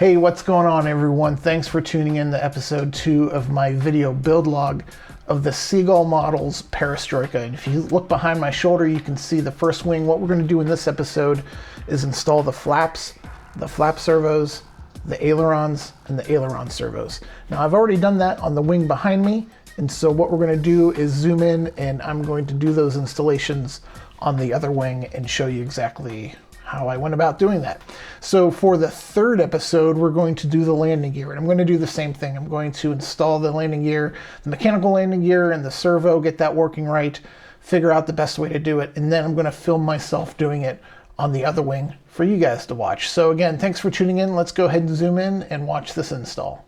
Hey, what's going on everyone? Thanks for tuning in to episode 2 of my video build log of the Seagull models Perestroika. And if you look behind my shoulder, you can see the first wing. What we're going to do in this episode is install the flaps, the flap servos, the ailerons, and the aileron servos. Now I've already done that on the wing behind me, and so what we're going to do is zoom in and I'm going to do those installations on the other wing and show you exactly how I went about doing that. So for the third episode, we're going to do the landing gear, and I'm going to do the same thing. I'm going to install the landing gear, the mechanical landing gear and the servo, get that working right, figure out the best way to do it, and then I'm going to film myself doing it on the other wing for you guys to watch. So again, thanks for tuning in. Let's go ahead and zoom in and watch this install.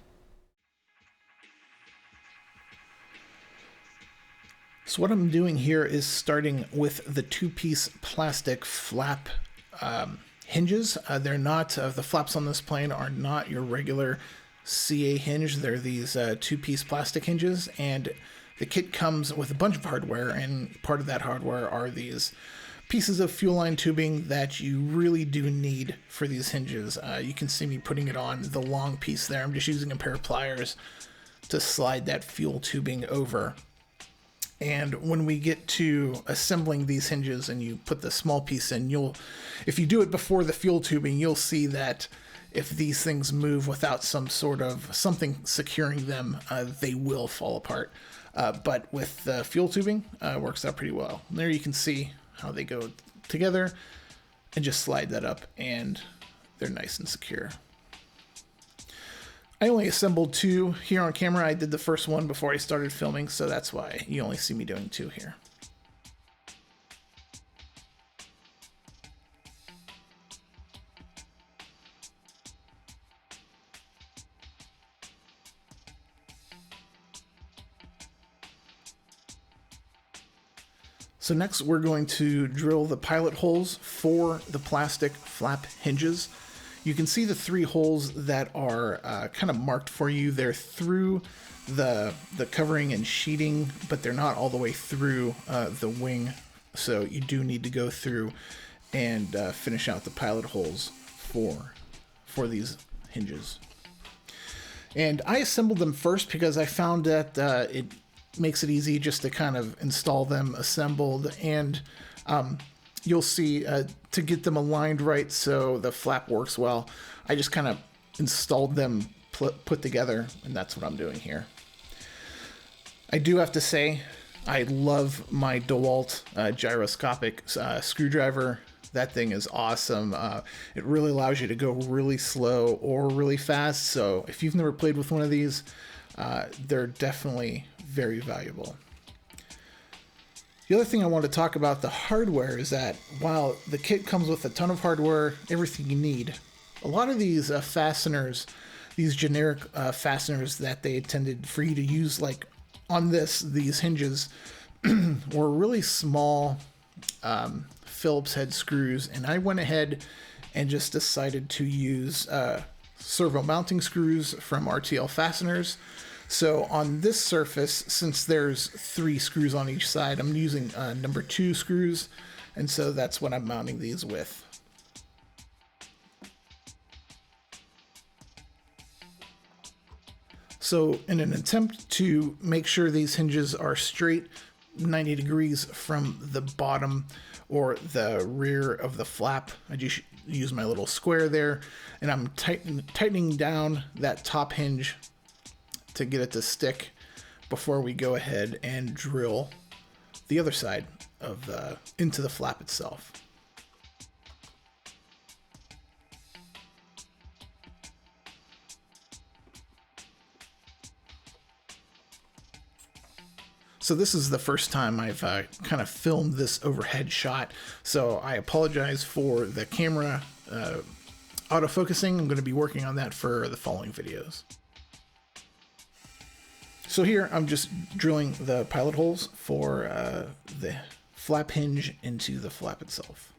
So what I'm doing here is starting with the two-piece plastic flap hinges. They're not, the flaps on this plane are not your regular CA hinge. They're these two-piece plastic hinges, and the kit comes with a bunch of hardware, and part of that hardware are these pieces of fuel line tubing that you really do need for these hinges. You can see me putting it on the long piece there. I'm just using a pair of pliers to slide that fuel tubing over. And when we get to assembling these hinges and you put the small piece in, if you do it before the fuel tubing, you'll see that if these things move without some sort of something securing them, they will fall apart. But with the fuel tubing, it works out pretty well. And there you can see how they go together, and just slide that up and they're nice and secure. I only assembled 2 here on camera. I did the first one before I started filming, so that's why you only see me doing 2 here. So next we're going to drill the pilot holes for the plastic flap hinges. You can see the 3 holes that are kind of marked for you. They're through the covering and sheeting, but they're not all the way through the wing. So you do need to go through and finish out the pilot holes for these hinges. And I assembled them first because I found that it makes it easy just to kind of install them assembled, and you'll see to get them aligned right so the flap works well, I just kind of installed them put together, and that's what I'm doing here. I do have to say, I love my DeWalt gyroscopic screwdriver. That thing is awesome. It really allows you to go really slow or really fast, so if you've never played with one of these, they're definitely very valuable. The other thing I want to talk about the hardware is that while the kit comes with a ton of hardware, everything you need, a lot of these fasteners, these generic fasteners that they intended for you to use, like on these hinges, were really small Phillips head screws, and I went ahead and just decided to use servo mounting screws from RTL Fasteners. So on this surface, since there's 3 screws on each side, I'm using number 2 screws, and so that's what I'm mounting these with. So in an attempt to make sure these hinges are straight 90 degrees from the bottom or the rear of the flap, I just use my little square there, and I'm tightening down that top hinge to get it to stick before we go ahead and drill the other side of into the flap itself. So this is the first time I've kind of filmed this overhead shot, so I apologize for the camera autofocusing. I'm going to be working on that for the following videos. So here I'm just drilling the pilot holes for the flap hinge into the flap itself.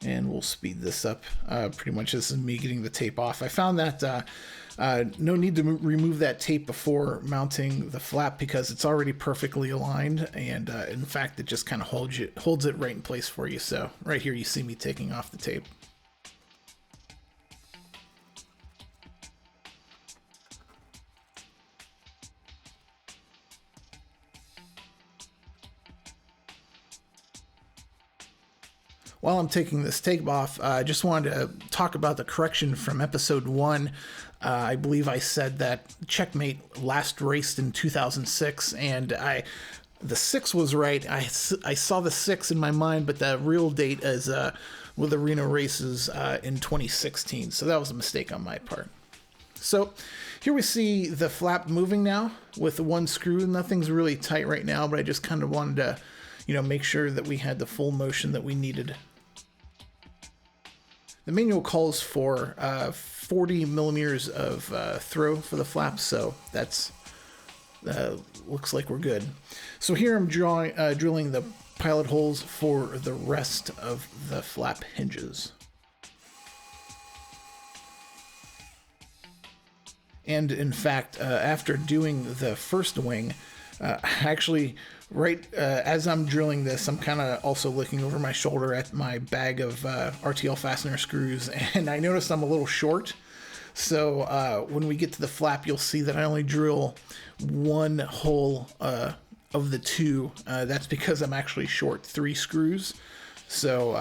And we'll speed this up. Pretty much this is me getting the tape off. I found that no need to remove that tape before mounting the flap because it's already perfectly aligned, and in fact it just kind of holds it right in place for you. So right here you see me taking off the tape. While I'm taking this tape off, I just wanted to talk about the correction from episode 1. I believe I said that Checkmate last raced in 2006, and the 6 was right. I saw the 6 in my mind, but the real date is with the Reno races in 2016. So that was a mistake on my part. So here we see the flap moving now with the one screw. Nothing's really tight right now, but I just kind of wanted to, make sure that we had the full motion that we needed. The manual calls for 40 millimeters of throw for the flaps, so that's looks like we're good. So here I'm drilling the pilot holes for the rest of the flap hinges. And in fact, after doing the first wing, actually, right as I'm drilling this, I'm kind of also looking over my shoulder at my bag of RTL fastener screws, and I noticed I'm a little short. So when we get to the flap, you'll see that I only drill one hole of the 2. That's because I'm actually short 3 screws. So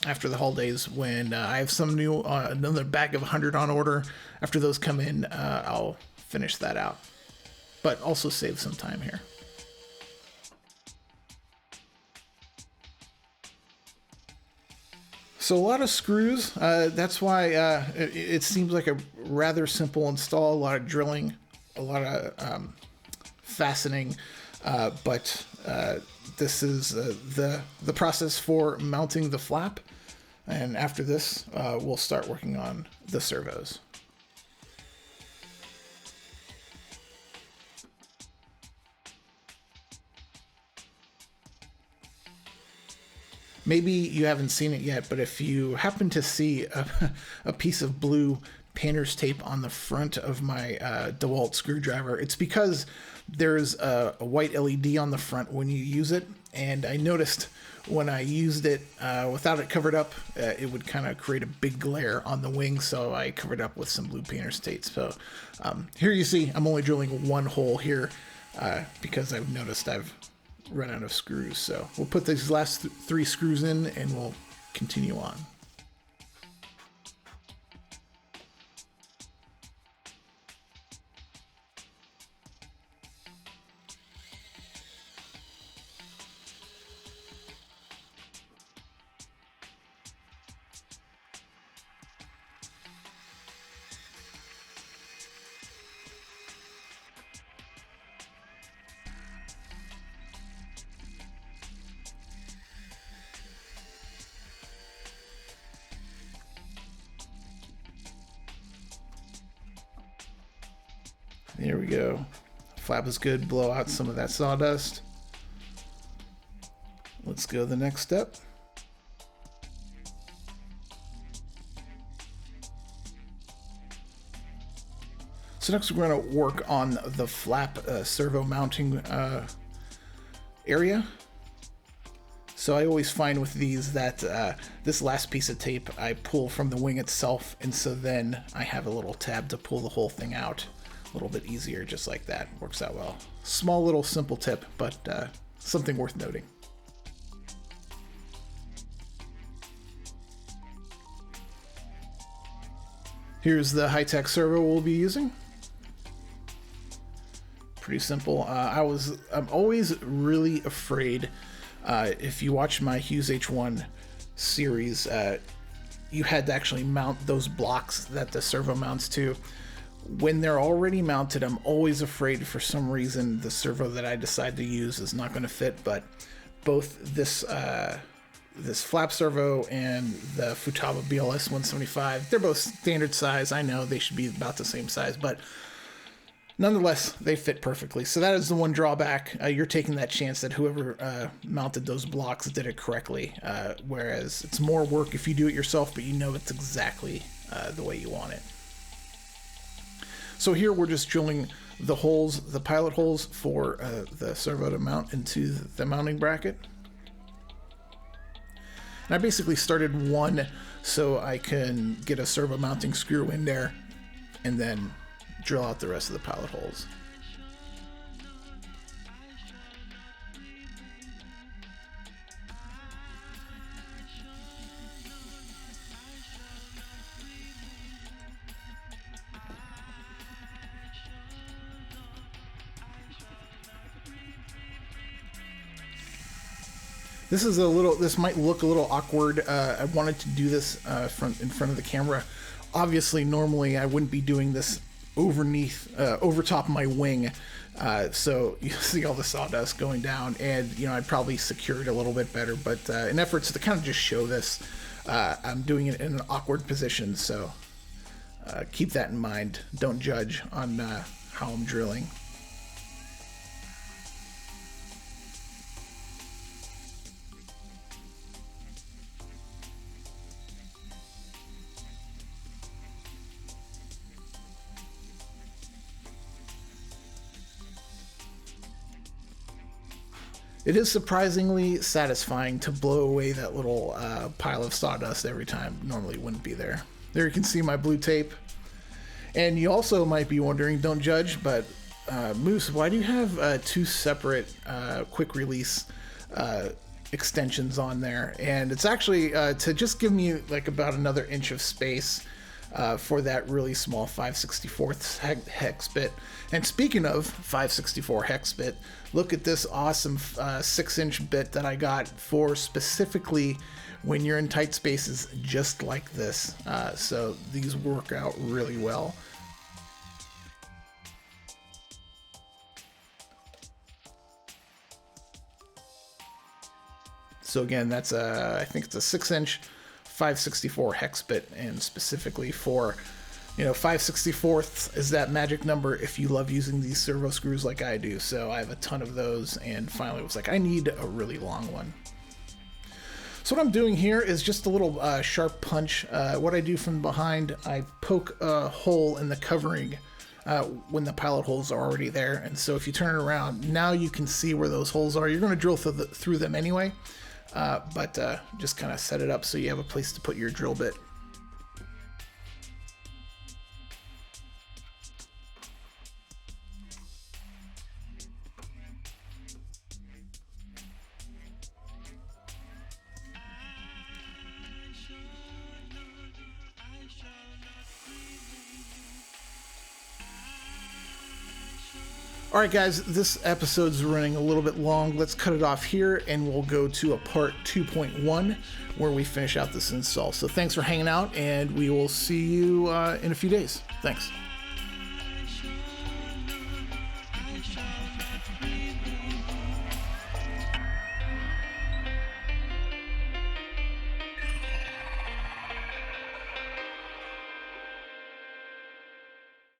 after the holidays, when I have some new another bag of 100 on order, after those come in, I'll finish that out. But also save some time here. So a lot of screws, that's why it seems like a rather simple install, a lot of drilling, a lot of fastening, but this is the process for mounting the flap. And after this, we'll start working on the servos. Maybe you haven't seen it yet, but if you happen to see a piece of blue painter's tape on the front of my DeWalt screwdriver, it's because there's a white LED on the front when you use it. And I noticed when I used it without it covered up, it would kind of create a big glare on the wing. So I covered up with some blue painter's tape. So here you see I'm only drilling one hole here because I've noticed I've run out of screws. So we'll put these last 3 screws in and we'll continue on. There we go. Flap is good. Blow out some of that sawdust. Let's go to the next step. So next we're going to work on the flap servo mounting area. So I always find with these that this last piece of tape I pull from the wing itself, and so then I have a little tab to pull the whole thing out. A little bit easier, just like that. Works out well. Small little simple tip, but something worth noting. Here's the high-tech servo we'll be using. Pretty simple. I'm always really afraid. If you watch my Hughes H1 series, you had to actually mount those blocks that the servo mounts to. When they're already mounted, I'm always afraid for some reason the servo that I decide to use is not going to fit, but both this flap servo and the Futaba BLS 175, they're both standard size. I know they should be about the same size, but Nonetheless, they fit perfectly. So that is the one drawback. You're taking that chance that whoever mounted those blocks did it correctly, whereas it's more work if you do it yourself, but you know it's exactly the way you want it. So here we're just drilling the holes, the pilot holes for the servo to mount into the mounting bracket. And I basically started one so I can get a servo mounting screw in there and then drill out the rest of the pilot holes. This might look a little awkward. I wanted to do this in front of the camera. Obviously, normally I wouldn't be doing this over top my wing. So you see all the sawdust going down, and I'd probably secure it a little bit better. But in efforts to kind of just show this, I'm doing it in an awkward position. So keep that in mind. Don't judge on how I'm drilling. It is surprisingly satisfying to blow away that little pile of sawdust every time. Normally wouldn't be there. There you can see my blue tape. And you also might be wondering, don't judge, but Moose, why do you have two separate quick release extensions on there? And it's actually to just give me like about another inch of space for that really small 5/64 hex bit. And speaking of 5/64 hex bit, look at this awesome 6-inch bit that I got for specifically when you're in tight spaces just like this. So these work out really well. So again, that's I think it's a 6-inch 5/64 hex bit, and specifically for 5/64 is that magic number if you love using these servo screws like I do. So I have a ton of those, and finally was like, I need a really long one. So what I'm doing here is just a little sharp punch. What I do from behind, I poke a hole in the covering when the pilot holes are already there. And so if you turn it around, now you can see where those holes are. You're going to drill through them anyway, but just kind of set it up so you have a place to put your drill bit. Alright guys, this episode's running a little bit long. Let's cut it off here and we'll go to a part 2.1 where we finish out this install. So thanks for hanging out, and we will see you in a few days. Thanks.